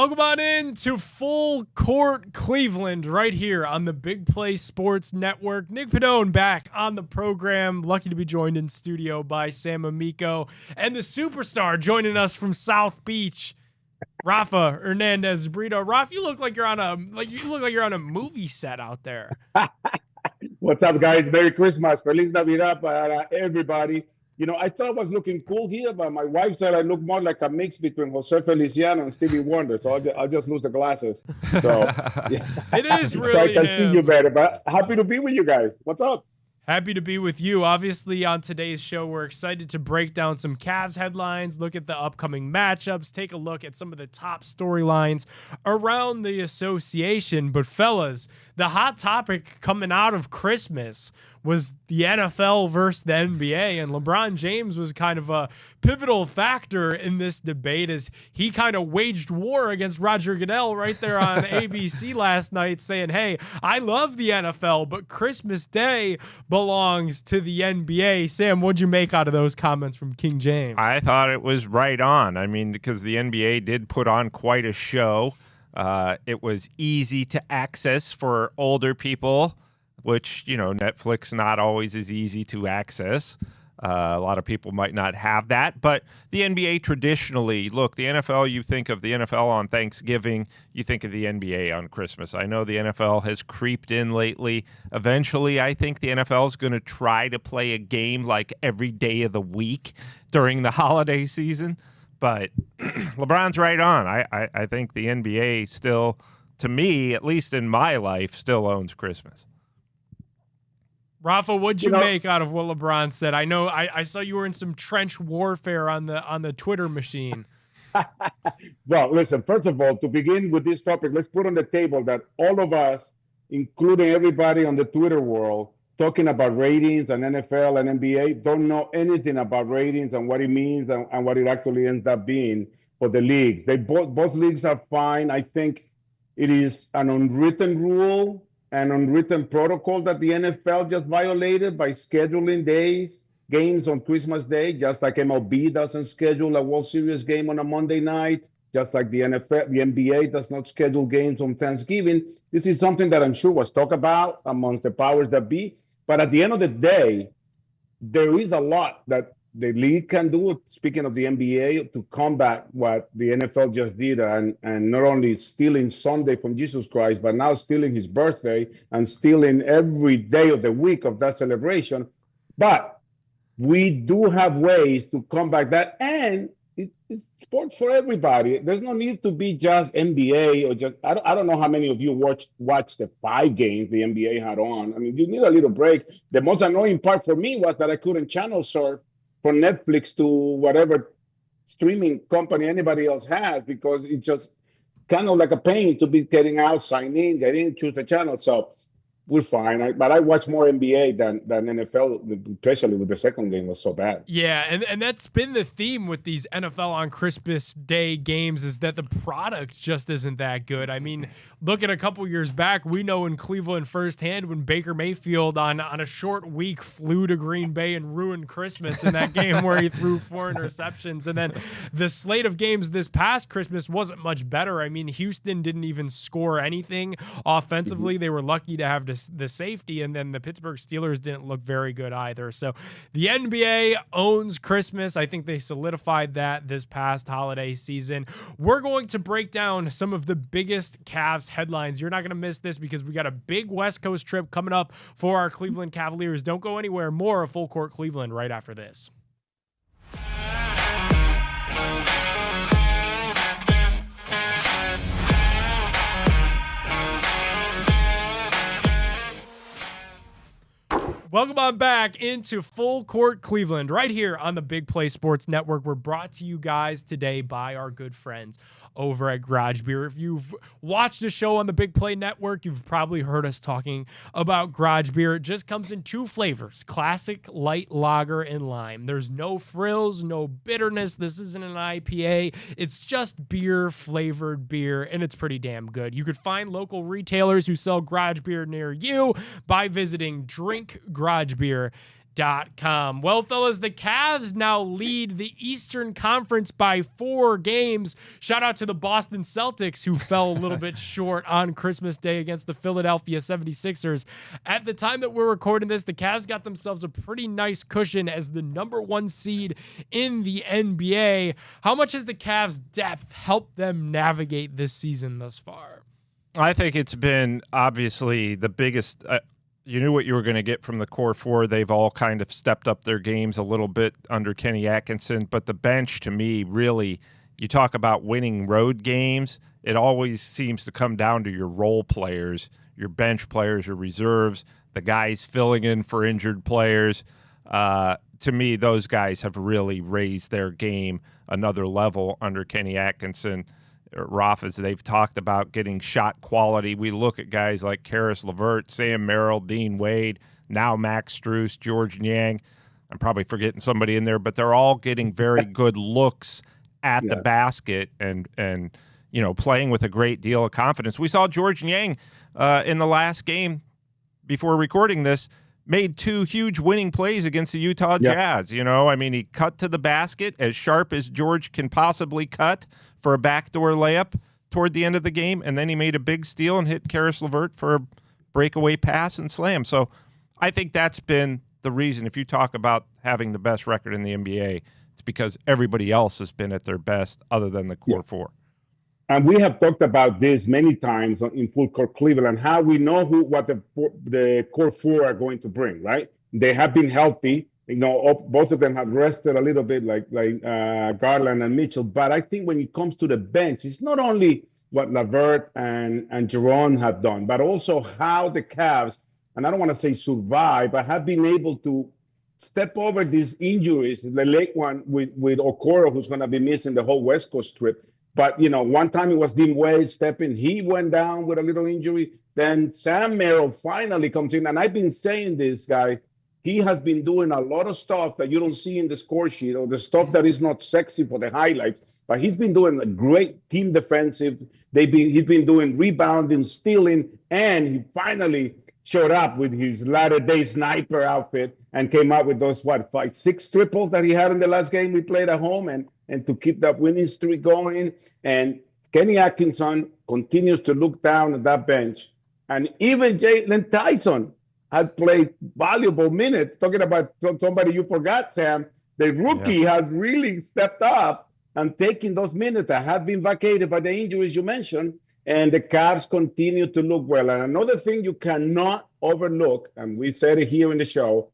Welcome on in to Full Court Cleveland right here on the Big Play Sports Network. Nick Padone back on the program. Lucky to be joined in studio by Sam Amico and the superstar joining us from South Beach, Rafa Hernandez Brito. Rafa, you look like you're on a movie set out there. What's up, guys? Merry Christmas. Feliz Navidad para everybody. You know, I thought I was looking cool here, but my wife said I look more like a mix between Jose Feliciano and Stevie Wonder, so I'll just lose the glasses. So, yeah. It is really so I can him. see you better, but happy to be with you guys. What's up? Happy to be with you. Obviously, on today's show, we're excited to break down some Cavs headlines, look at the upcoming matchups, take a look at some of the top storylines around the association. But fellas, the hot topic coming out of Christmas was the NFL versus the NBA, and LeBron James was kind of a pivotal factor in this debate as he kind of waged war against Roger Goodell right there on ABC last night, saying, hey, I love the NFL, but Christmas Day belongs to the NBA. Sam, what'd you make out of those comments from King James? I thought it was right on. I mean, because the NBA did put on quite a show. It was easy to access for older people, which, you know, Netflix not always is easy to access. A lot of people might not have that. But the NBA traditionally, look, the NFL, you think of the NFL on Thanksgiving, you think of the NBA on Christmas. I know the NFL has creeped in lately. Eventually, I think the NFL is going to try to play a game like every day of the week during the holiday season. But LeBron's right on. I think the NBA still, to me, at least in my life, still owns Christmas. Rafa, what'd you make out of what LeBron said? I know I saw you were in some trench warfare on the Twitter machine. Well, listen, first of all, to begin with this topic, let's put on the table that all of us, including everybody on the Twitter world, talking about ratings and NFL and NBA, don't know anything about ratings and what it means and what it actually ends up being for the leagues. They both leagues are fine. I think it is an unwritten rule, an unwritten protocol that the NFL just violated by scheduling games on Christmas Day, just like MLB doesn't schedule a World Series game on a Monday night, just like the NBA does not schedule games on Thanksgiving. This is something that I'm sure was talked about amongst the powers that be. But at the end of the day, there is a lot that the league can do, speaking of the NBA, to combat what the NFL just did, and not only stealing Sunday from Jesus Christ, but now stealing his birthday and stealing every day of the week of that celebration. But we do have ways to combat that, and it's sport for everybody. There's no need to be just NBA or just, I don't know how many of you watched the 5 games the NBA had on. I mean, you need a little break. The most annoying part for me was that I couldn't channel surf from Netflix to whatever streaming company anybody else has, because it's just kind of like a pain to be getting out, sign in, get in, choose the channel. So we're fine. But I watch more NBA than NFL, especially with the second game was so bad. Yeah, and that's been the theme with these NFL on Christmas Day games, is that the product just isn't that good. I mean, look at a couple years back, we know in Cleveland firsthand when Baker Mayfield on a short week flew to Green Bay and ruined Christmas in that game where he threw 4 interceptions. And then the slate of games this past Christmas wasn't much better. I mean, Houston didn't even score anything offensively. They were lucky to have the safety, and then the Pittsburgh Steelers didn't look very good either. So the NBA owns Christmas. I think they solidified that this past holiday season. We're going to break down some of the biggest Cavs headlines. You're not going to miss this because we got a big West Coast trip coming up for our Cleveland Cavaliers. Don't go anywhere. More of Full Court Cleveland right after this. Welcome on back into Full Court Cleveland right here on the Big Play Sports Network. We're brought to you guys today by our good friends over at Garage Beer. If you've watched a show on the Big Play Network, you've probably heard us talking about Garage Beer. It just comes in 2 flavors, classic, light lager, and lime. There's no frills, no bitterness. This isn't an IPA. It's just beer-flavored beer, and it's pretty damn good. You could find local retailers who sell Garage Beer near you by visiting Drink Garage Beer Well, fellas, the Cavs now lead the Eastern Conference by 4 games. Shout out to the Boston Celtics, who fell a little bit short on Christmas Day against the Philadelphia 76ers. At the time that we're recording this, the Cavs got themselves a pretty nice cushion as the number 1 seed in the NBA. How much has the Cavs' depth helped them navigate this season thus far? I think it's been obviously the biggest. You knew what you were going to get from the core 4. They've all kind of stepped up their games a little bit under Kenny Atkinson. But the bench, to me, really, you talk about winning road games, it always seems to come down to your role players, your bench players, your reserves, the guys filling in for injured players. To me, those guys have really raised their game another level under Kenny Atkinson. Roth, as they've talked about getting shot quality. We look at guys like Karis LeVert, Sam Merrill, Dean Wade, now Max Strus, George Niang. I'm probably forgetting somebody in there, but they're all getting very good looks at the basket and playing with a great deal of confidence. We saw George Niang in the last game before recording this, made 2 huge winning plays against the Utah Jazz. He cut to the basket as sharp as George can possibly cut for a backdoor layup toward the end of the game, and then he made a big steal and hit Karis LeVert for a breakaway pass and slam. So I think that's been the reason. If you talk about having the best record in the NBA, it's because everybody else has been at their best other than the core 4. And we have talked about this many times in Full Court Cleveland, how we know what the core 4 are going to bring, right? They have been healthy. Both of them have rested a little bit, like Garland and Mitchell. But I think when it comes to the bench, it's not only what LeVert and Jerome have done, but also how the Cavs, and I don't want to say survive, but have been able to step over these injuries. The late one with Okoro, who's going to be missing the whole West Coast trip. But, one time it was Dean Wade stepping. He went down with a little injury. Then Sam Merrill finally comes in. And I've been saying this, guys. He has been doing a lot of stuff that you don't see in the score sheet or the stuff that is not sexy for the highlights. But he's been doing a great team defensive. He's been doing rebounding, stealing, and he finally showed up with his latter-day sniper outfit and came out with those, 6 triples that he had in the last game we played at home and to keep that winning streak going. And Kenny Atkinson continues to look down at that bench. And even Jalen Tyson had played valuable minutes. Talking about somebody you forgot, Sam, the rookie has really stepped up and taken those minutes that have been vacated by the injuries you mentioned. And the Cavs continue to look well. And another thing you cannot overlook, and we said it here in the show,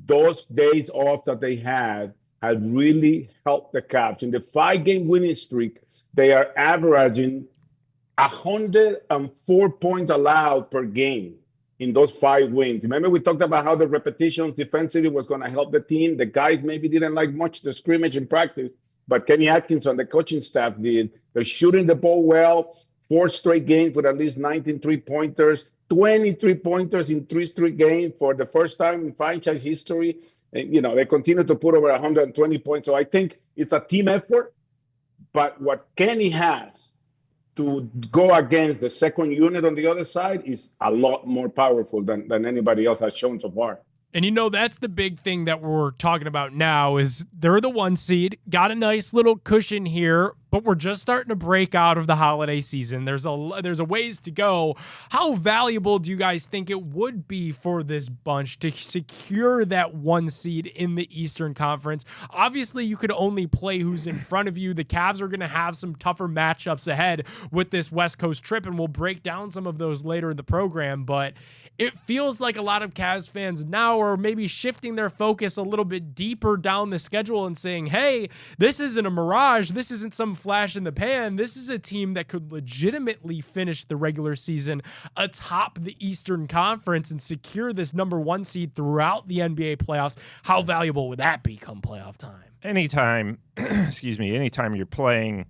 those days off that they had have really helped the Cavs. In the 5-game winning streak, they are averaging 104 points allowed per game in those 5 wins. Remember, we talked about how the repetitions defensively was going to help the team. The guys maybe didn't like much the scrimmage in practice, but Kenny Atkinson, the coaching staff did. They're shooting the ball well. 4 straight games with at least 19 3-pointers, 20 3-pointers in 3 straight games for the first time in franchise history. And, they continue to put over 120 points. So I think it's a team effort. But what Kenny has to go against the second unit on the other side is a lot more powerful than anybody else has shown so far. And that's the big thing that we're talking about now is they're the 1 seed, got a nice little cushion here, but we're just starting to break out of the holiday season. There's a ways to go. How valuable do you guys think it would be for this bunch to secure that 1 seed in the Eastern Conference? Obviously, you could only play who's in front of you. The Cavs are going to have some tougher matchups ahead with this West Coast trip, and we'll break down some of those later in the program, but it feels like a lot of Cavs fans now are maybe shifting their focus a little bit deeper down the schedule and saying, hey, this isn't a mirage. This isn't some flash in the pan. This is a team that could legitimately finish the regular season atop the Eastern Conference and secure this number 1 seed throughout the NBA playoffs. How valuable would that be come playoff time? Anytime you're playing,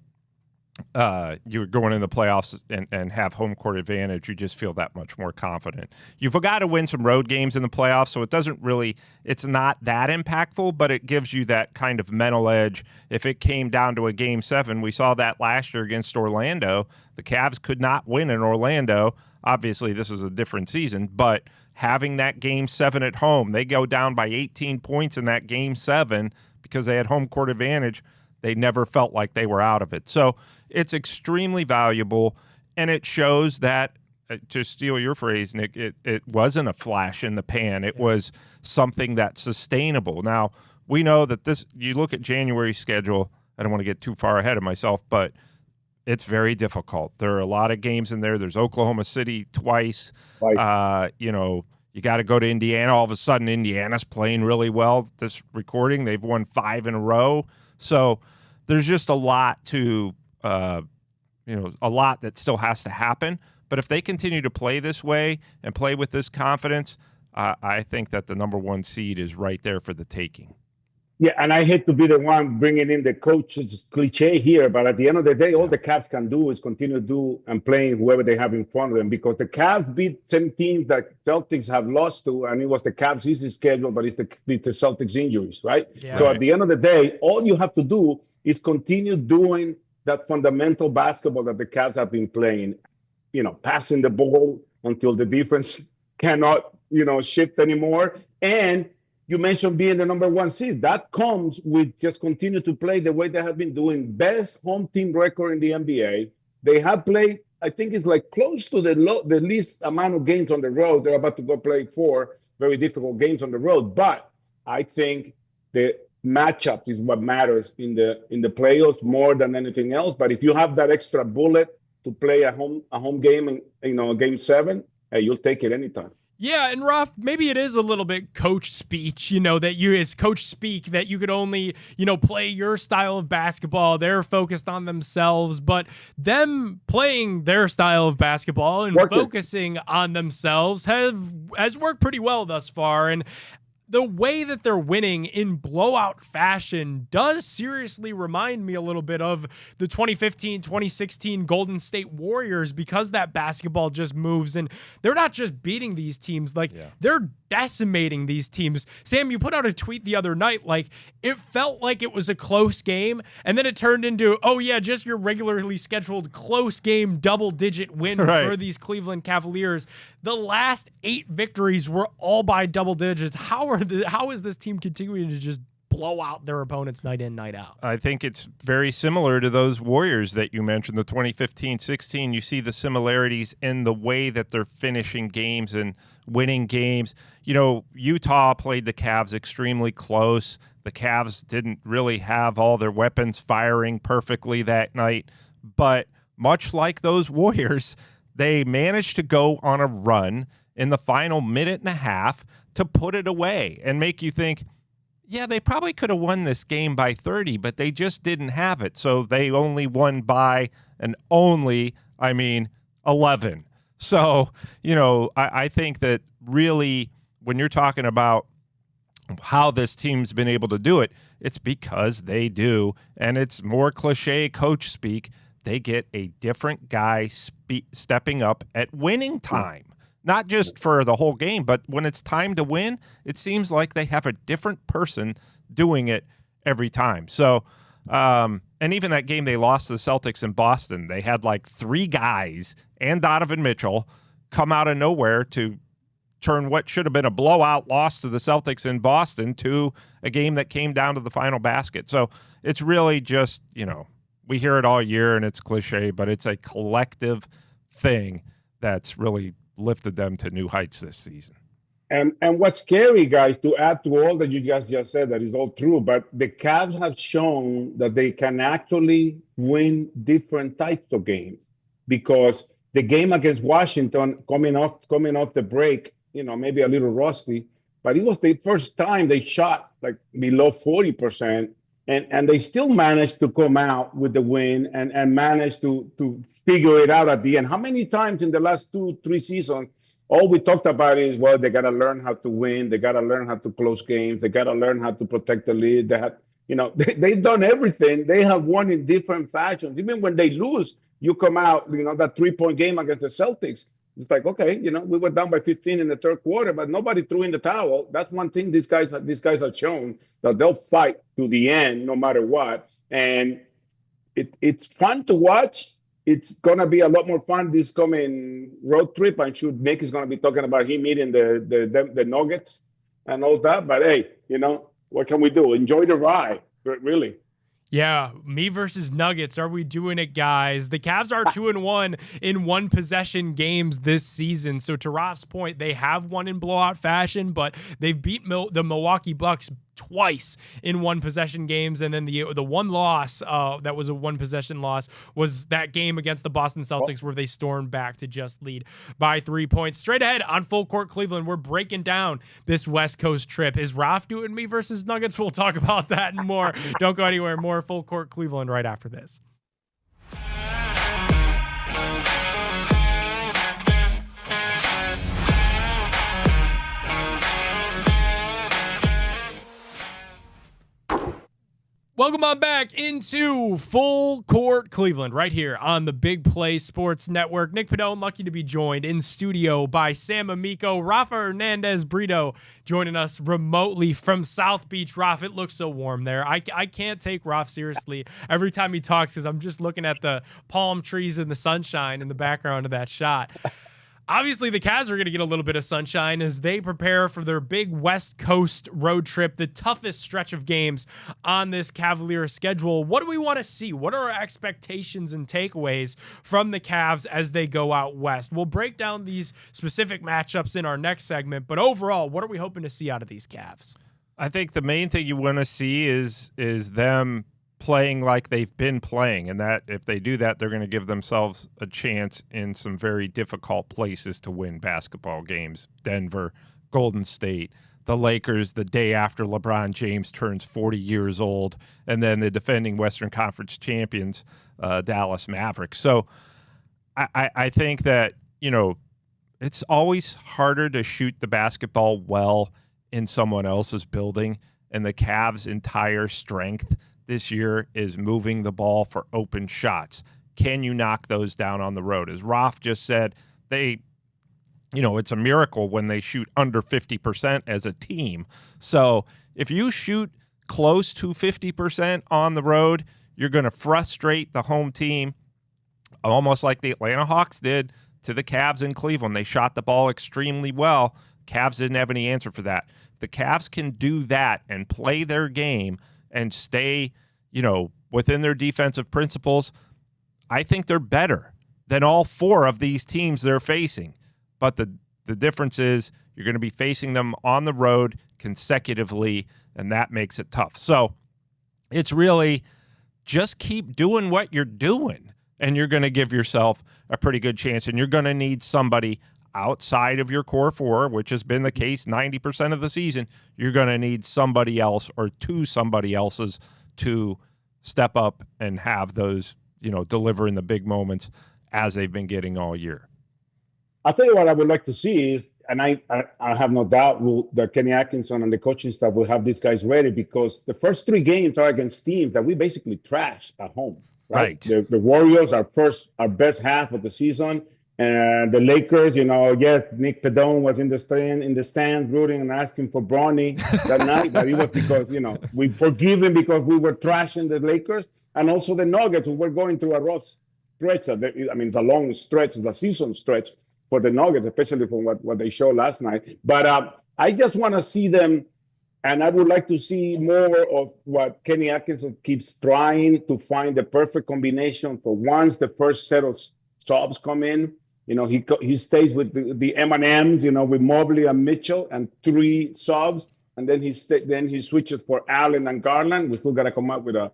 you're going in the playoffs and have home court advantage, you just feel that much more confident. You've got to win some road games in the playoffs, so it's not that impactful, but it gives you that kind of mental edge. If it came down to a Game 7, we saw that last year against Orlando. The Cavs could not win in Orlando. Obviously, this is a different season, but having that game 7 at home. They go down by 18 points in that game 7 because they had home court advantage. They never felt like they were out of it. So it's extremely valuable, and it shows that, to steal your phrase, Nick, it wasn't a flash in the pan. It was something that's sustainable. Now, we know that this, you look at January's schedule, I don't want to get too far ahead of myself, but it's very difficult. There are a lot of games in there. There's Oklahoma City twice. You got to go to Indiana. All of a sudden, Indiana's playing really well. This recording, they've won 5 in a row. So there's just a lot to, a lot that still has to happen. But if they continue to play this way and play with this confidence, I think that the number 1 seed is right there for the taking. Yeah, and I hate to be the one bringing in the coach's cliche here, but at the end of the day, all the Cavs can do is continue to do and playing whoever they have in front of them, because the Cavs beat some teams that Celtics have lost to, and it was the Cavs' easy schedule, but it's the Celtics injuries, right? Yeah, so at the end of the day, all you have to do is continue doing that fundamental basketball that the Cavs have been playing, passing the ball until the defense cannot, shift anymore. And you mentioned being the number 1 seed. That comes with just continue to play the way they have been doing. Best home team record in the NBA. They have played, I think it's like close to the least amount of games on the road. They're about to go play 4 very difficult games on the road. But I think the matchup is what matters in the playoffs more than anything else. But if you have that extra bullet to play a home game in game 7, hey, you'll take it anytime. Yeah, and Raf, maybe it is a little bit coach speech, that you as coach speak, that you could only, play your style of basketball. They're focused on themselves, but them playing their style of basketball and focusing on themselves has worked pretty well thus far. And the way that they're winning in blowout fashion does seriously remind me a little bit of the 2015-2016 Golden State Warriors, because that basketball just moves, and they're not just beating these teams, they're decimating these teams. Sam, you put out a tweet the other night, it felt like it was a close game, and then it turned into, just your regularly scheduled close game, double-digit win for these Cleveland Cavaliers. The last 8 victories were all by double digits. How is this team continuing to just blow out their opponents night in, night out? I think it's very similar to those Warriors that you mentioned, the 2015-16. You see the similarities in the way that they're finishing games and winning games. Utah played the Cavs extremely close. The Cavs didn't really have all their weapons firing perfectly that night. But much like those Warriors, they managed to go on a run in the final minute and a half to put it away and make you think, yeah, they probably could have won this game by 30, but they just didn't have it. So they only won by 11. So, I think that really when you're talking about how this team's been able to do it, it's because they do. And it's more cliche coach speak. They get a different guy stepping up at winning time. Not just for the whole game, but when it's time to win, it seems like they have a different person doing it every time. So, and even that game they lost to the Celtics in Boston, they had 3 guys and Donovan Mitchell come out of nowhere to turn what should have been a blowout loss to the Celtics in Boston to a game that came down to the final basket. So it's really just, we hear it all year and it's cliche, but it's a collective thing that's really lifted them to new heights this season. And what's scary, guys, to add to all that you guys just said, that is all true, but the Cavs have shown that they can actually win different types of games, because the game against Washington coming off the break, maybe a little rusty, but it was the first time they shot below 40%, and they still managed to come out with the win and managed to figure it out at the end. How many times in the last 2-3 seasons, all we talked about is, well, they got to learn how to win. They got to learn how to close games. They got to learn how to protect the lead. They had, they've done everything. They have won in different fashions. Even when they lose, you come out, that 3-point game against the Celtics. It's like, okay, we were down by 15 in the third quarter, but nobody threw in the towel. That's one thing these guys have shown, that they'll fight to the end no matter what. And it's fun to watch, it's gonna be a lot more fun this coming road trip. I'm sure Nick is gonna be talking about him eating the nuggets and all that. But hey, what can we do? Enjoy the ride, really. Yeah, me versus Nuggets. Are we doing it, guys? The Cavs are 2-1 in one possession games this season. So to Raf's point, they have won in blowout fashion, but they've beat the Milwaukee Bucks twice in one possession games, and then the one loss that was a one possession loss was that game against the Boston Celtics where they stormed back to just lead by 3 points. Straight ahead on Full Court Cleveland, we're breaking down this West Coast trip. Is Raf doing me versus Nuggets? We'll talk about that and more. Don't go anywhere. More Full Court Cleveland right after this. Welcome on back into Full Court Cleveland right here on the Big Play Sports Network. Nick Padone, lucky to be joined in studio by Sam Amico, Rafa Hernandez Brito joining us remotely from South Beach. Raf, it looks so warm there. I can't take Raf seriously every time he talks because I'm just looking at the palm trees and the sunshine in the background of that shot. Obviously, the Cavs are going to get a little bit of sunshine as they prepare for their big West Coast road trip, the toughest stretch of games on this Cavaliers schedule. What do we want to see? What are our expectations and takeaways from the Cavs as they go out west? We'll break down these specific matchups in our next segment, but overall, what are we hoping to see out of these Cavs? I think the main thing you want to see is them playing like they've been playing, and that if they do that, they're going to give themselves a chance in some very difficult places to win basketball games. Denver, Golden State, the Lakers the day after LeBron James turns 40 years old, and then the defending Western Conference champions, Dallas Mavericks. So I think that, it's always harder to shoot the basketball well in someone else's building, and the Cavs' entire strength this year is moving the ball for open shots. Can you knock those down on the road? As Raf just said, it's a miracle when they shoot under 50% as a team. So if you shoot close to 50% on the road, you're going to frustrate the home team, almost like the Atlanta Hawks did to the Cavs in Cleveland. They shot the ball extremely well. Cavs didn't have any answer for that. The Cavs can do that and play their game and stay, within their defensive principles. I think they're better than all four of these teams they're facing. But the difference is you're going to be facing them on the road consecutively, and that makes it tough. So it's really just keep doing what you're doing, and you're going to give yourself a pretty good chance. And you're going to need somebody outside of your core four, which has been the case 90% of the season. You're going to need somebody else or two somebody else's to step up and have those, deliver in the big moments as they've been getting all year. I'll tell you what I would like to see is, and I have no doubt that Kenny Atkinson and the coaching staff will have these guys ready, because the first three games are against teams that we basically trashed at home. Right. The Warriors, our best half of the season. And the Lakers, yes, Nick Padone was in the stand rooting and asking for Bronny that night, but it was because, we forgive him because we were trashing the Lakers, and also the Nuggets, who were going through a rough stretch. It's a long stretch, the season stretch for the Nuggets, especially from what they showed last night. But I just want to see them, and I would like to see more of what Kenny Atkinson keeps trying to find the perfect combination for once the first set of subs come in. He stays with the M&Ms, with Mobley and Mitchell and three subs, and then he switches for Allen and Garland. We still got to come up with a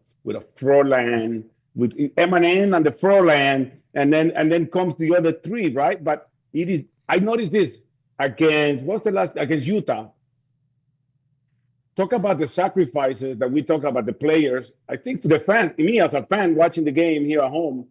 Froland with M&M and the Froland, and then comes the other three, right? But I noticed this against Utah. Talk about the sacrifices that we talk about the players. I think for the fan, me as a fan watching the game here at home,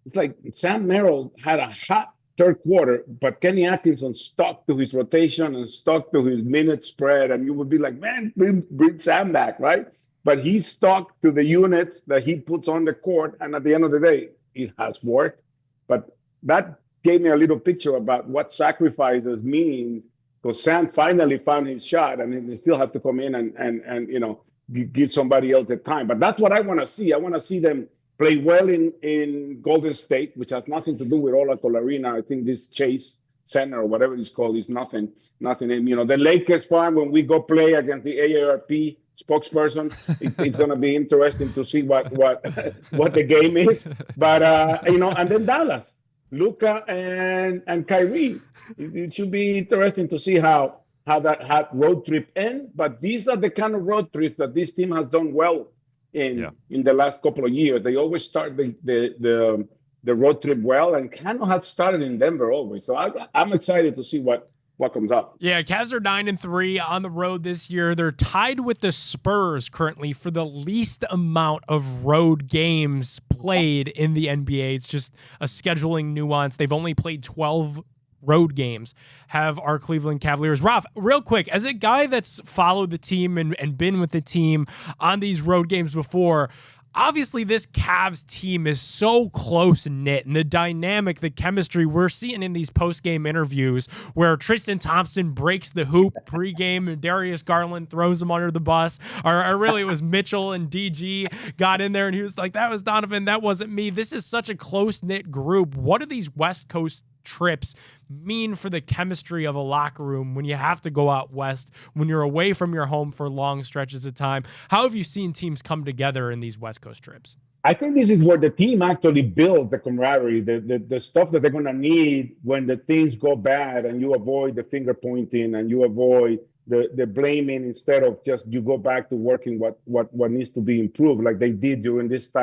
it's like Sam Merrill had a hot third quarter, but Kenny Atkinson stuck to his rotation and stuck to his minute spread, and you would be like, man, bring Sam back, right? But he stuck to the units that he puts on the court, and at the end of the day, it has worked. But that gave me a little picture about what sacrifices mean, because Sam finally found his shot, and he still have to come in and give somebody else the time. But that's what I want to see. I want to see them Play well in Golden State, which has nothing to do with Oracle Arena. I think this Chase Center or whatever it's called is nothing. And the Lakers fan, when we go play against the AARP spokesperson, it's going to be interesting to see what what the game is. But and then Dallas, Luka and Kyrie. It should be interesting to see how that road trip ends. But these are the kind of road trips that this team has done well in the last couple of years. They always start the road trip well, and kind of had started in Denver always. So I'm excited to see what comes up. Yeah, Cavs are 9-3 on the road this year. They're tied with the Spurs currently for the least amount of road games played in the NBA. It's just a scheduling nuance. They've only played 12 road games, have our Cleveland Cavaliers. Ralph, real quick, as a guy that's followed the team and been with the team on these road games before, obviously this Cavs team is so close-knit, and the dynamic, the chemistry we're seeing in these post-game interviews where Tristan Thompson breaks the hoop pregame and Darius Garland throws him under the bus, or really it was Mitchell and DG got in there and he was like, that was Donovan, that wasn't me. This is such a close-knit group. What do these West Coast trips mean for the chemistry of a locker room when you have to go out west, when you're away from your home for long stretches of time? How have you seen teams come together in these West Coast trips? I think this is where the team actually builds the camaraderie, the stuff that they're going to need when the things go bad, and you avoid the finger pointing and you avoid the blaming, instead of just you go back to working what needs to be improved, like they did during this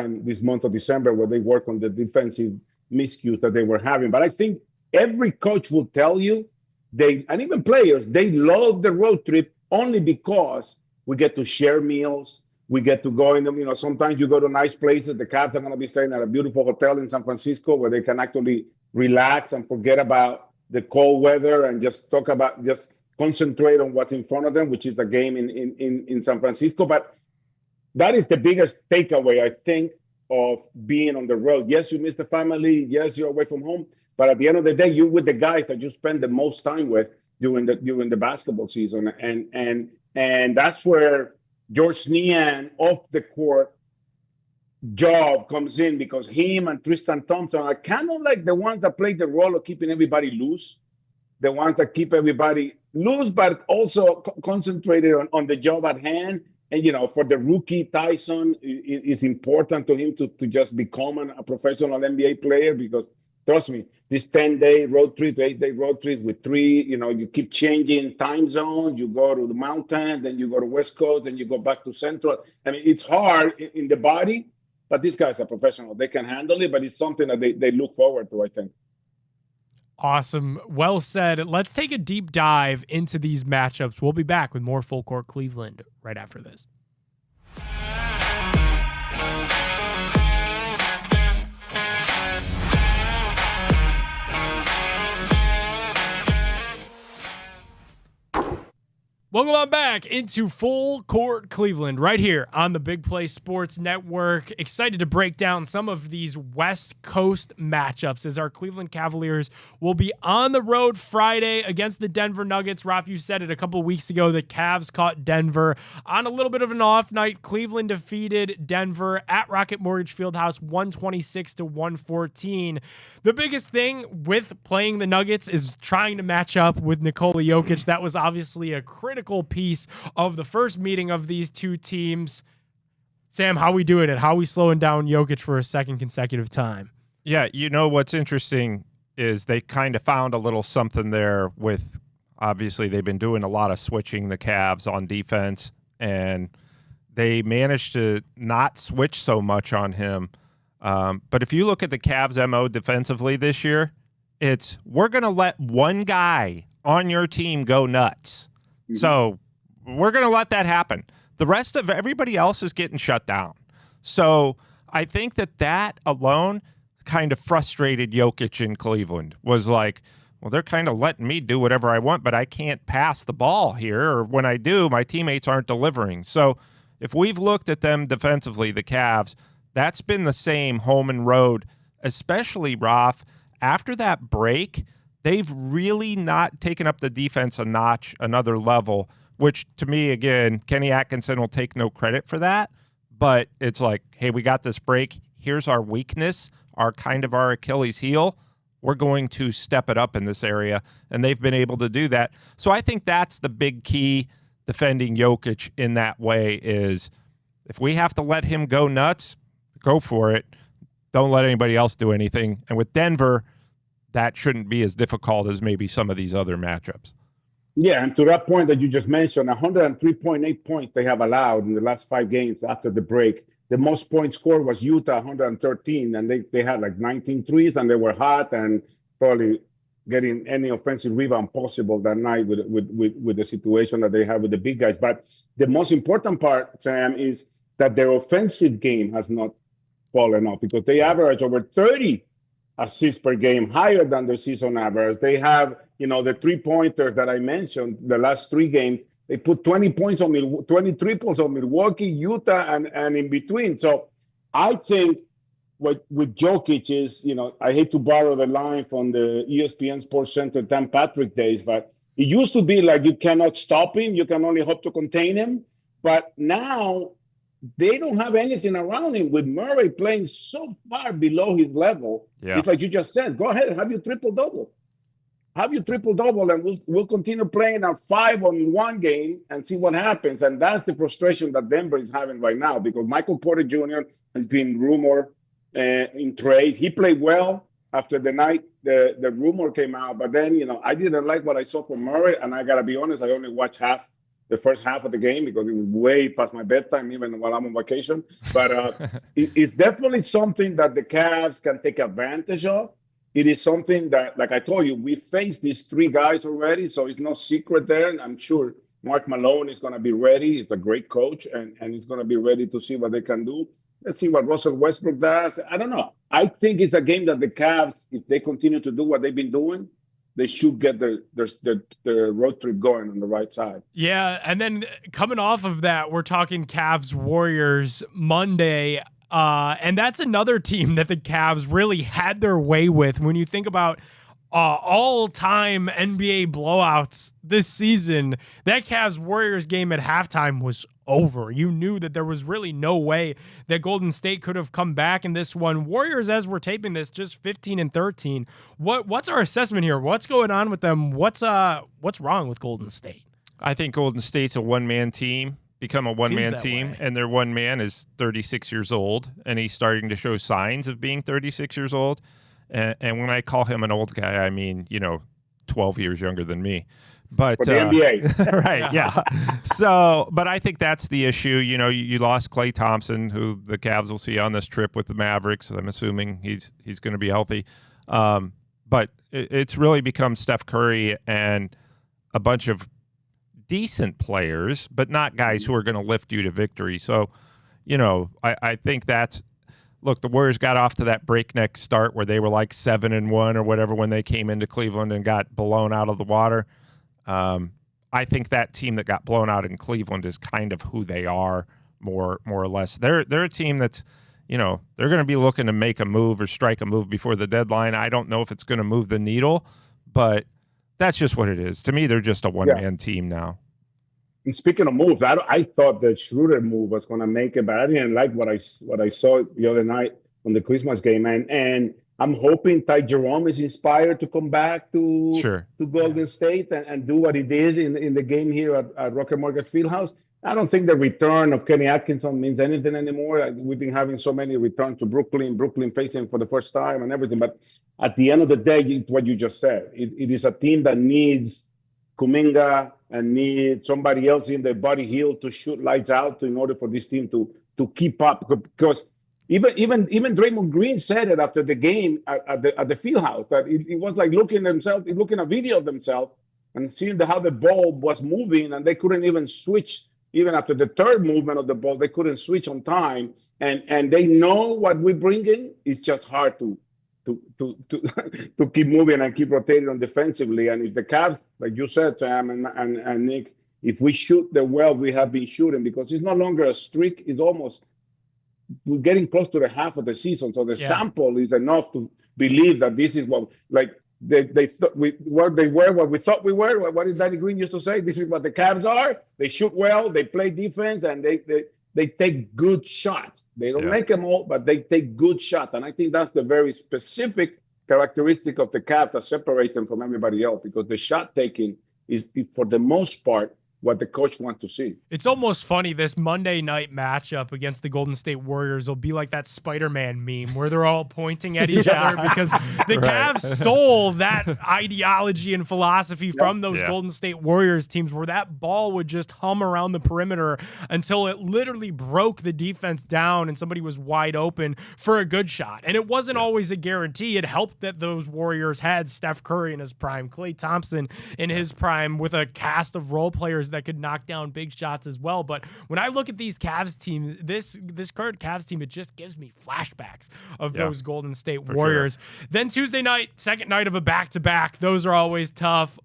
month of December, where they work on the defensive miscues that they were having. But I think every coach will tell you, and even players, they love the road trip only because we get to share meals. We get to go in them. Sometimes you go to nice places. The Cavs are going to be staying at a beautiful hotel in San Francisco where they can actually relax and forget about the cold weather and just concentrate on what's in front of them, which is the game in San Francisco. But that is the biggest takeaway, I think, of being on the road. Yes, you miss the family. Yes, you're away from home. But at the end of the day, you're with the guys that you spend the most time with during the basketball season, and that's where George Niang off the court job comes in, because him and Tristan Thompson are kind of like the ones that play the role of keeping everybody loose, the ones that keep everybody loose, but also concentrated on the job at hand. And for the rookie Tyson, it's important to him to just become a professional NBA player, because trust me, this 10-day road trip, 8-day road trips with you keep changing time zones. You go to the mountains, then you go to West Coast, then you go back to Central. I mean, it's hard in the body, but these guys are professional. They can handle it, but it's something that they look forward to, I think. Awesome. Well said. Let's take a deep dive into these matchups. We'll be back with more Full Court Cleveland right after this. Welcome on back into Full Court Cleveland right here on the Big Play Sports Network. Excited to break down some of these West Coast matchups as our Cleveland Cavaliers will be on the road Friday against the Denver Nuggets. Ralph, you said it a couple weeks ago. The Cavs caught Denver on a little bit of an off night. Cleveland defeated Denver at Rocket Mortgage Fieldhouse 126-114. The biggest thing with playing the Nuggets is trying to match up with Nikola Jokic. That was obviously a critical piece of the first meeting of these two teams. Sam, how we doing it? How we slowing down Jokic for a second consecutive time? Yeah, what's interesting is they kind of found a little something there with, obviously they've been doing a lot of switching, the Cavs, on defense, and they managed to not switch so much on him. But if you look at the Cavs' MO defensively this year, it's we're going to let one guy on your team go nuts. Mm-hmm. So we're going to let that happen. The rest of everybody else is getting shut down. So I think that alone kind of frustrated Jokic in Cleveland. Was like, well, they're kind of letting me do whatever I want, but I can't pass the ball here. Or when I do, my teammates aren't delivering. So if we've looked at them defensively, the Cavs, that's been the same home and road, especially Roth. After that break, they've really not taken up the defense a notch, another level, which to me, again, Kenny Atkinson will take no credit for that. But it's like, hey, we got this break. here's our weakness, our Achilles heel. We're going to step it up in this area, and they've been able to do that. So I think that's the big key defending Jokic in that way is if we have to let him go nuts, go for it. Don't let anybody else do anything. And with Denver, that shouldn't be as difficult as maybe some of these other matchups. Yeah, and to that point that you just mentioned, 103.8 points they have allowed in the last 5 games after the break. The most points scored was Utah, 113, and they had like 19 threes, and they were hot and probably getting any offensive rebound possible that night with the situation that they have with the big guys. But the most important part, Sam, is that their offensive game has not fallen off because they average over 30 assists per game, higher than their season average. They have, the 3-pointers that I mentioned, the last 3 games, they put 20 points on 20 triples on Milwaukee, Utah, and in between. So I think what with Jokic is, I hate to borrow the line from the ESPN Sports Center Dan Patrick days, but it used to be like you cannot stop him, you can only hope to contain him. But now they don't have anything around him with Murray playing so far below his level. Yeah. It's like you just said, go ahead, have your triple-double. Have your triple-double, and we'll continue playing a 5-on-1 game and see what happens. And that's the frustration that Denver is having right now because Michael Porter Jr. has been rumored in trade. He played well after the night the rumor came out, but then, I didn't like what I saw from Murray, and I got to be honest, I only watched the first half of the game because it was way past my bedtime, even while I'm on vacation. But it's definitely something that the Cavs can take advantage of. It is something that, like I told you, we faced these 3 guys already, so it's no secret there. And I'm sure Mark Malone is going to be ready. He's a great coach, and he's going to be ready to see what they can do. Let's see what Russell Westbrook does. I don't know. I think it's a game that the Cavs, if they continue to do what they've been doing, they should get the road trip going on the right side. Yeah, and then coming off of that, we're talking Cavs Warriors Monday. And that's another team that the Cavs really had their way with. When you think about all-time NBA blowouts this season, that Cavs Warriors game at halftime was over. You knew that there was really no way that Golden State could have come back in this one. Warriors, as we're taping this, just 15-13. What's our assessment here? What's going on with them? What's wrong with Golden State? I think Golden State's a one-man team. Become a one-man team, way. and their one man is 36 years old, and he's starting to show signs of being 36 years old. And when I call him an old guy, I mean, 12 years younger than me. But for the NBA. Right, yeah. So, but I think that's the issue. You lost Klay Thompson, who the Cavs will see on this trip with the Mavericks. I'm assuming he's going to be healthy. But it's really become Steph Curry and a bunch of decent players, but not guys who are going to lift you to victory. So, I think that's, look, the Warriors got off to that breakneck start where they were like 7-1 or whatever when they came into Cleveland and got blown out of the water. I think that team that got blown out in Cleveland is kind of who they are, more or less. They're a team that's, they're going to be looking to make a move or strike a move before the deadline. I don't know if it's going to move the needle, but that's just what it is. To me, they're just a one-man team now. And speaking of moves, I thought the Schroeder move was going to make it, but I didn't like what I saw the other night on the Christmas game. And I'm hoping Ty Jerome is inspired to come back to Golden State and do what he did in the game here at Rocket Mortgage Fieldhouse. I don't think the return of Kenny Atkinson means anything anymore. We've been having so many returns to Brooklyn facing for the first time and everything. But at the end of the day, it's what you just said. It is a team that needs Kuminga and needs somebody else in the Buddy Hield to shoot lights out in order for this team to keep up. Because even Draymond Green said it after the game at the Fieldhouse that it was like looking a video of themselves and seeing how the ball was moving, and they couldn't even switch. Even after the third movement of the ball, they couldn't switch on time, and they know what we bring in. It's just hard to keep moving and keep rotating on defensively. And if the Cavs, like you said, Sam and Nick, if we shoot the well we have been shooting, because it's no longer a streak, it's almost we're getting close to the half of the season, so the sample is enough to believe that this is what they thought we were what we thought we were. What did Danny Green used to say? This is what the Cavs are. They shoot well, they play defense, and they take good shots. They don't Yeah. make them all, but they take good shots. And I think that's the very specific characteristic of the Cavs that separates them from everybody else, because the shot taking is for the most part what the coach wants to see. It's almost funny, this Monday night matchup against the Golden State Warriors will be like that Spider-Man meme where they're all pointing at each other, because the Cavs stole that ideology and philosophy from those Golden State Warriors teams, where that ball would just hum around the perimeter until it literally broke the defense down and somebody was wide open for a good shot. And it wasn't always a guarantee. It helped that those Warriors had Steph Curry in his prime, Klay Thompson in his prime, with a cast of role players that could knock down big shots as well. But when I look at these Cavs teams, this current Cavs team, it just gives me flashbacks of those Golden State Warriors. Sure. Then Tuesday night, second night of a back-to-back. Those are always tough.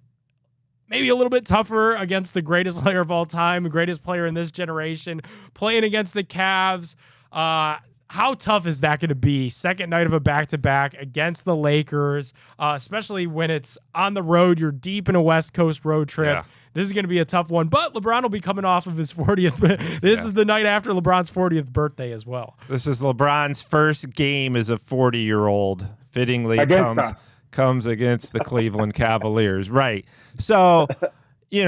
Maybe a little bit tougher against the greatest player of all time, the greatest player in this generation, playing against the Cavs. How tough is that going to be? Second night of a back-to-back against the Lakers, especially when it's on the road. You're deep in a West Coast road trip. Yeah. This is going to be a tough one, but LeBron will be coming off of his 40th. This is the night after LeBron's 40th birthday as well. This is LeBron's first game as a 40-year-old. Fittingly comes against the Cleveland Cavaliers. Right. So, you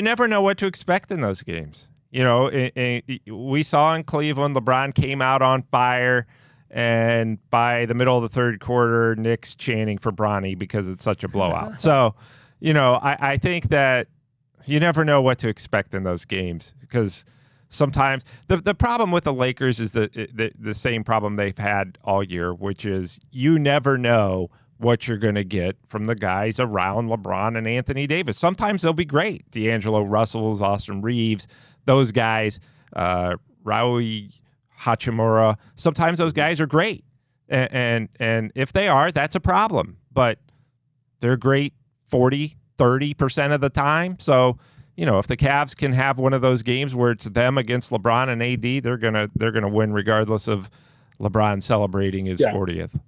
never know what to expect in those games. We saw in Cleveland, LeBron came out on fire, and by the middle of the third quarter, Nick's chanting for Bronny because it's such a blowout. So, I think that you never know what to expect in those games, because sometimes the problem with the Lakers is the same problem they've had all year, which is you never know what you're going to get from the guys around LeBron and Anthony Davis. Sometimes they'll be great. D'Angelo Russell's, Austin Reeves, those guys, Rui Hachimura. Sometimes those guys are great. And if they are, that's a problem. But they're great 30% of the time. So, if the Cavs can have one of those games where it's them against LeBron and AD, they're gonna win regardless of LeBron celebrating his 40th.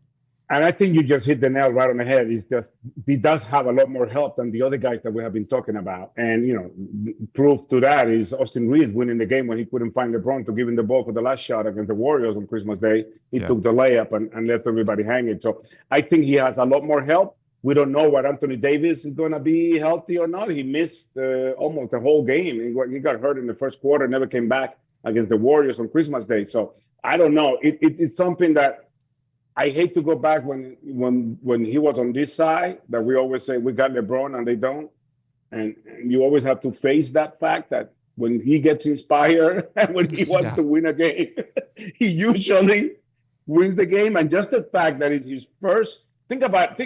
And I think you just hit the nail right on the head. It's just he does have a lot more help than the other guys that we have been talking about. And, proof to that is Austin Reeves winning the game when he couldn't find LeBron to give him the ball for the last shot against the Warriors on Christmas Day. He took the layup and left everybody hanging. So I think he has a lot more help. We don't know what Anthony Davis is going to be healthy or not. He missed almost the whole game. He got hurt in the first quarter, never came back against the Warriors on Christmas Day. So I don't know. It's something that I hate to go back when he was on this side, that we always say we got LeBron and they don't. And you always have to face that fact that when he gets inspired and when he wants to win a game, he usually wins the game. And just the fact that it's his first, think about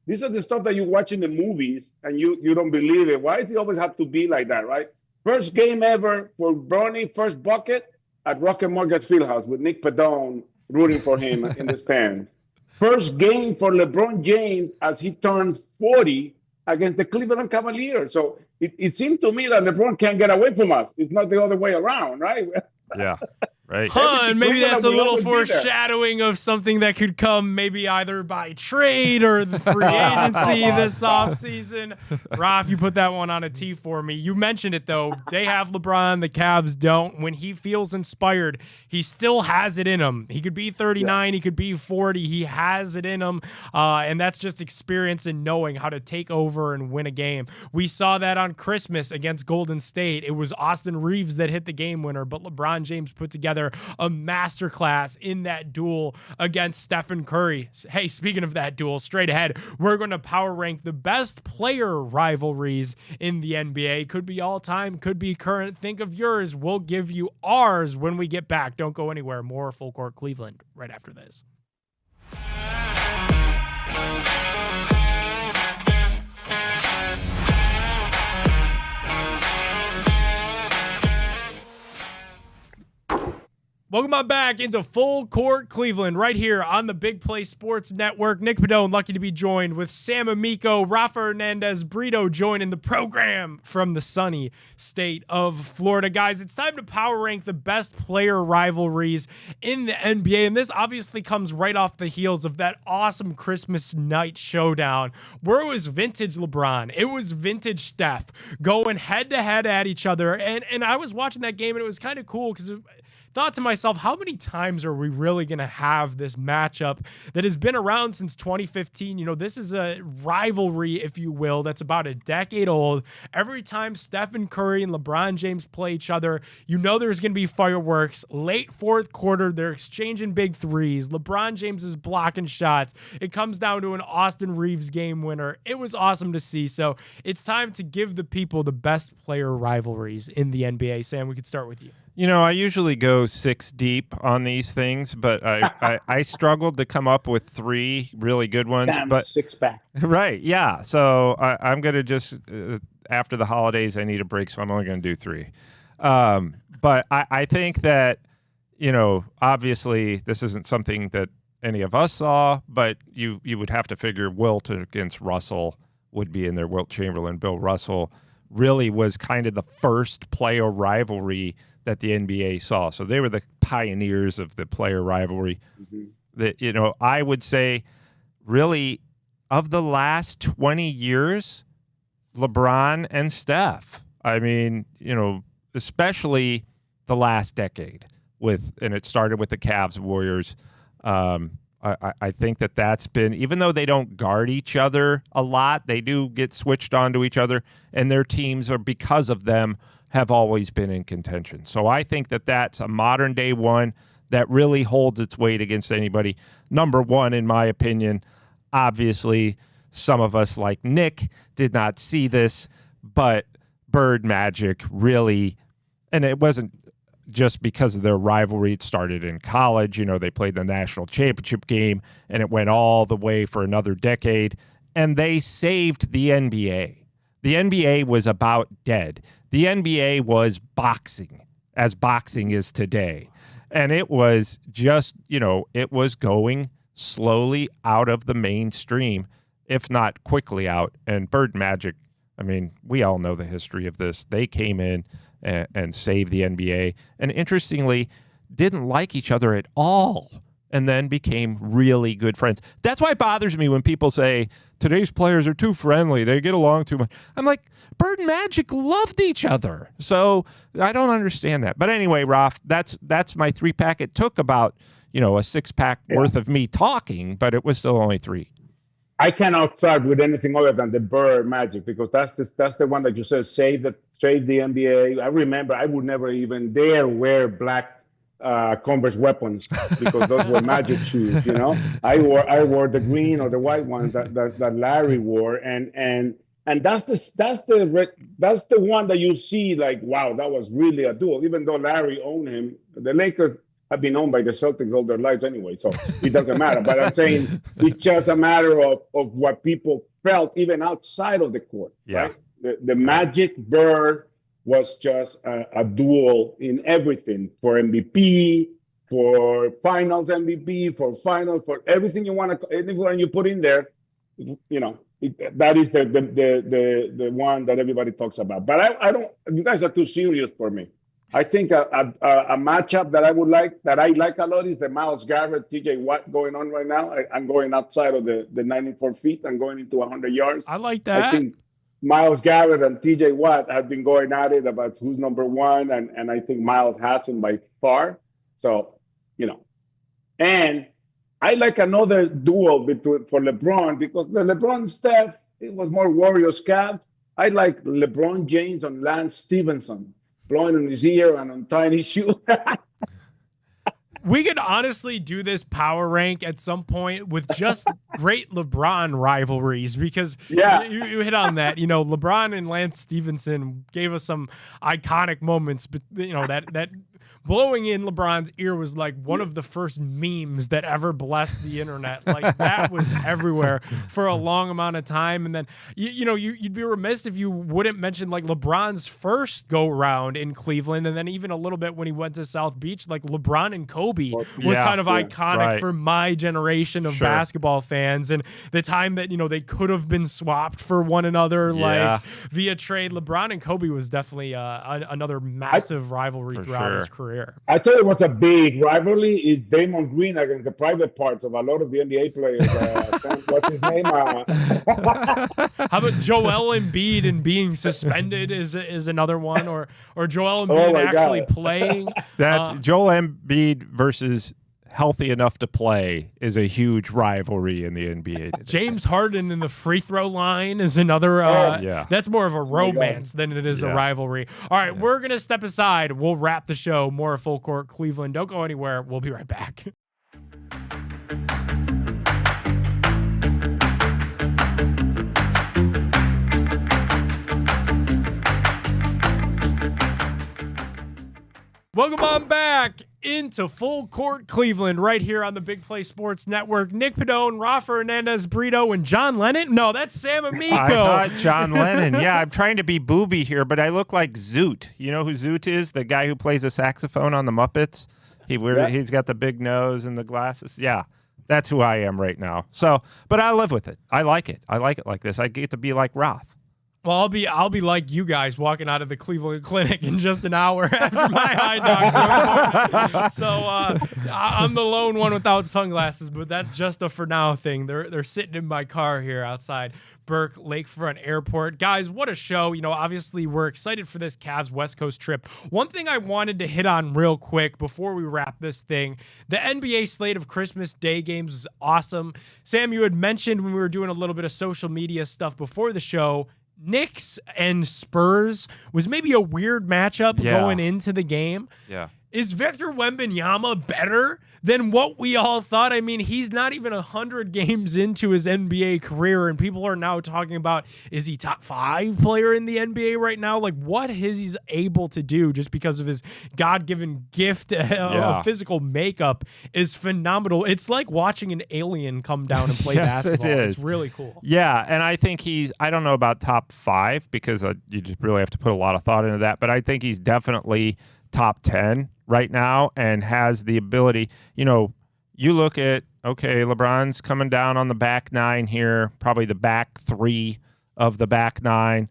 this is the stuff that you watch in the movies and you don't believe it. Why does he always have to be like that, right? First game ever for Bronny, first bucket at Rocket Mortgage Fieldhouse with Nick Padone rooting for him in the stands. First game for LeBron James as he turned 40 against the Cleveland Cavaliers. So it seemed to me that LeBron can't get away from us. It's not the other way around, right? Yeah. Right. And maybe that's a little foreshadowing of something that could come maybe either by trade or the free agency this offseason. Raf, you put that one on a tee for me. You mentioned it, though. They have LeBron. The Cavs don't. When he feels inspired, he still has it in him. He could be 39. He could be 40. He has it in him. And that's just experience and knowing how to take over and win a game. We saw that on Christmas against Golden State. It was Austin Reeves that hit the game winner, but LeBron James put together a masterclass in that duel against Stephen Curry. Hey, speaking of that duel, straight ahead, we're going to power rank the best player rivalries in the NBA. Could be all time, could be current. Think of yours. We'll give you ours when we get back. Don't go anywhere. More Full Court Cleveland right after this. Welcome on back into Full Court Cleveland right here on the Big Play Sports Network. Nick Padone, lucky to be joined with Sam Amico, Rafa Hernandez, Brito joining the program from the sunny state of Florida. Guys, it's time to power rank the best player rivalries in the NBA, and this obviously comes right off the heels of that awesome Christmas night showdown where it was vintage LeBron, it was vintage Steph going head-to-head at each other, and I was watching that game, and it was kind of cool because thought to myself, how many times are we really going to have this matchup that has been around since 2015? You know, this is a rivalry, if you will, that's about a decade old. Every time Stephen Curry and LeBron James play each other, you know there's going to be fireworks. Late fourth quarter, they're exchanging big threes. LeBron James is blocking shots. It comes down to an Austin Reeves game winner. It was awesome to see. So it's time to give the people the best player rivalries in the NBA. Sam, we could start with you. You know, I usually go 6 deep on these things, but I struggled to come up with 3 really good ones. Damn, but 6-pack. Right, yeah. So I'm going to just, after the holidays, I need a break, so I'm only going to do 3. But I think that, you know, obviously this isn't something that any of us saw, but you would have to figure Wilt against Russell would be in there. Wilt Chamberlain, Bill Russell really was kind of the first player rivalry that the NBA saw. So they were the pioneers of the player rivalry. Mm-hmm. That, you know, I would say really of the last 20 years, LeBron and Steph. I mean, you know, especially the last decade and it started with the Cavs Warriors. I think that's been, even though they don't guard each other a lot, they do get switched onto each other, and their teams are, because of them, have always been in contention. So I think that's a modern day one that really holds its weight against anybody. Number one, in my opinion, obviously some of us like Nick did not see this, but Bird Magic really, and it wasn't just because of their rivalry. It started in college. You know, they played the national championship game, and it went all the way for another decade, and they saved the NBA. The NBA was about dead. The NBA was boxing, as boxing is today. And it was just, you know, it was going slowly out of the mainstream, if not quickly out. And Bird Magic, I mean, we all know the history of this. They came in and saved the NBA. And interestingly, didn't like each other at all, and then became really good friends. That's why it bothers me when people say, today's players are too friendly, they get along too much. I'm like, Bird and Magic loved each other. So I don't understand that. But anyway, Raf, that's my 3-pack. It took about, you know, a 6-pack worth of me talking, but it was still only 3. I cannot start with anything other than the Bird Magic, because that's the one that you said saved the NBA. I remember I would never even dare wear black Converse weapons because those were Magic shoes. You know, I wore the green or the white ones that Larry wore, and that's the one that you see like, wow, that was really a duel. Even though Larry owned him, the Lakers have been owned by the Celtics all their lives anyway, so it doesn't matter. But I'm saying it's just a matter of what people felt even outside of the court. Yeah. Right? The Magic Bird was just a duel in everything, for MVP, for Finals MVP, for everything you want to, anyone you put in there, you know, that is the one that everybody talks about. But I don't. You guys are too serious for me. I think a matchup that I like a lot is the Myles Garrett, TJ Watt going on right now. I'm going outside of the 94 feet. I'm going into 100 yards. I like that. I think Myles Garrett and TJ Watt have been going at it about who's number one, and I think Myles has him by far. So, you know, and I like another duel for LeBron, because the LeBron Steph, it was more Warriors Cavs. I like LeBron James and Lance Stevenson, blowing in his ear and on tiny shoe. We could honestly do this power rank at some point with just great LeBron rivalries, because you hit on that. You know, LeBron and Lance Stevenson gave us some iconic moments, but you know that blowing in LeBron's ear was like one of the first memes that ever blessed the internet. Like that was everywhere for a long amount of time. And then, you'd be remiss if you wouldn't mention like LeBron's first go round in Cleveland. And then even a little bit when he went to South Beach, like LeBron and Kobe was kind of iconic for my generation of basketball fans. And the time that, they could have been swapped for one another, like via trade, LeBron and Kobe was definitely another massive rivalry throughout his career. I tell you what's a big rivalry is Damon Green against the private parts of a lot of the NBA players. What's his name? How about Joel Embiid and being suspended is another one, or Joel Embiid actually playing? That's Joel Embiid versus healthy enough to play is a huge rivalry in the NBA today. James Harden in the free throw line is another. That's more of a romance than it is a rivalry. All right, we're going to step aside. We'll wrap the show. More Full Court Cleveland. Don't go anywhere. We'll be right back. Welcome on back into Full Court Cleveland right here on the Big Play Sports Network. Nick Padone, Rafa Hernandez Brito, and John Lennon. No, that's Sam Amico. I thought John Lennon. Yeah, I'm trying to be booby here, but I look like Zoot. You know who Zoot is? The guy who plays a saxophone on the Muppets? He's got the big nose and the glasses. Yeah, that's who I am right now. So, but I live with it. I like it. I like it like this. I get to be like Roth. Well, I'll be like you guys walking out of the Cleveland Clinic in just an hour after my eye doctor. So I'm the lone one without sunglasses, but that's just a for now thing. They're sitting in my car here outside Burke Lakefront Airport. Guys, what a show. Obviously we're excited for this Cavs West Coast trip. One thing I wanted to hit on real quick before we wrap this thing, the NBA slate of Christmas Day games is awesome. Sam, you had mentioned when we were doing a little bit of social media stuff before the show, Knicks and Spurs was maybe a weird matchup going into the game. Yeah. Is Victor Wembanyama better than what we all thought? I mean, he's not even 100 games into his NBA career, and people are now talking about, is he top 5 player in the NBA right now? Like, what he's able to do just because of his God-given gift of physical makeup is phenomenal. It's like watching an alien come down and play basketball. It is. It's really cool. Yeah, and I think I don't know about top 5 because you just really have to put a lot of thought into that, but I think he's definitely top 10 right now and has the ability. You look at, LeBron's coming down on the back 9 here, probably the back 3 of the back 9.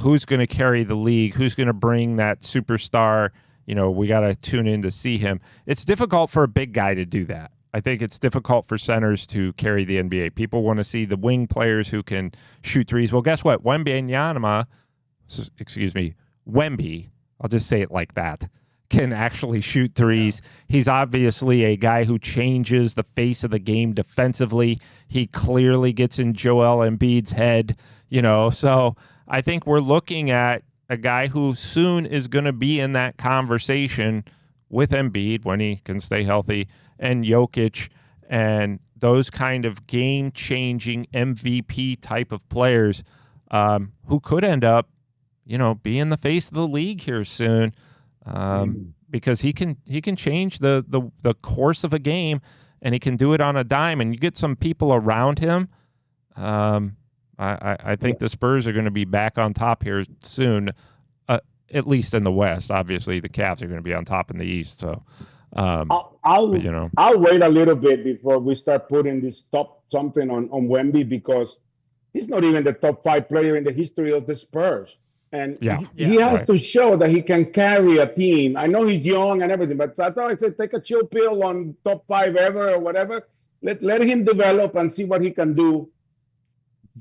Who's going to carry the league? Who's going to bring that superstar? We got to tune in to see him. It's difficult for a big guy to do that. I think it's difficult for centers to carry the NBA. People want to see the wing players who can shoot threes. Well, guess what? Wemby, I'll just say it like that, can actually shoot threes. He's obviously a guy who changes the face of the game defensively. He clearly gets in Joel Embiid's head, So I think we're looking at a guy who soon is going to be in that conversation with Embiid when he can stay healthy, and Jokic, and those kind of game-changing MVP type of players who could end up being the face of the league here soon, because he can change the course of a game, and he can do it on a dime. And you get some people around him. I think the Spurs are going to be back on top here soon, at least in the West. Obviously, the Cavs are going to be on top in the East. So, I'll wait a little bit before we start putting this top something on Wemby, because he's not even the top 5 player in the history of the Spurs. And he has to show that he can carry a team. I know he's young and everything, but that's why I said take a chill pill on top 5 ever or whatever. Let him develop and see what he can do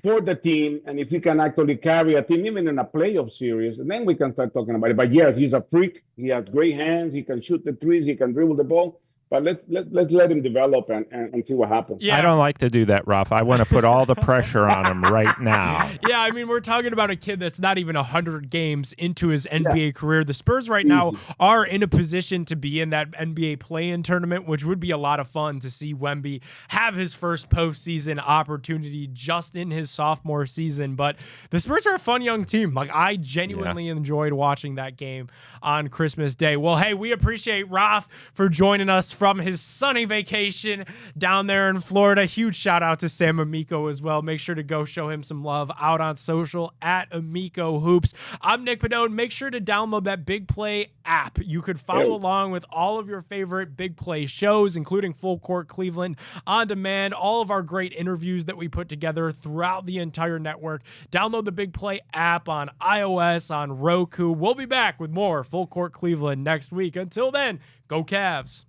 for the team, and if he can actually carry a team even in a playoff series, and then we can start talking about it. But yes, he's a freak. He has great hands. He can shoot the threes. He can dribble the ball. But let's let him develop and see what happens. Yeah. I don't like to do that, Ruff. I want to put all the pressure on him right now. Yeah, I mean, we're talking about a kid that's not even 100 games into his NBA career. The Spurs right now are in a position to be in that NBA play-in tournament, which would be a lot of fun to see Wemby have his first postseason opportunity just in his sophomore season. But the Spurs are a fun young team. Like, I genuinely enjoyed watching that game on Christmas Day. Well, hey, we appreciate Raf for joining us from his sunny vacation down there in Florida. Huge shout out to Sam Amico as well. Make sure to go show him some love out on social at Amico Hoops. I'm Nick Padone. Make sure to download that Big Play app. You could follow along with all of your favorite Big Play shows, including Full Court Cleveland on demand, all of our great interviews that we put together throughout the entire network. Download the Big Play app on iOS, on Roku. We'll be back with more Full Court Cleveland next week. Until then, go Cavs.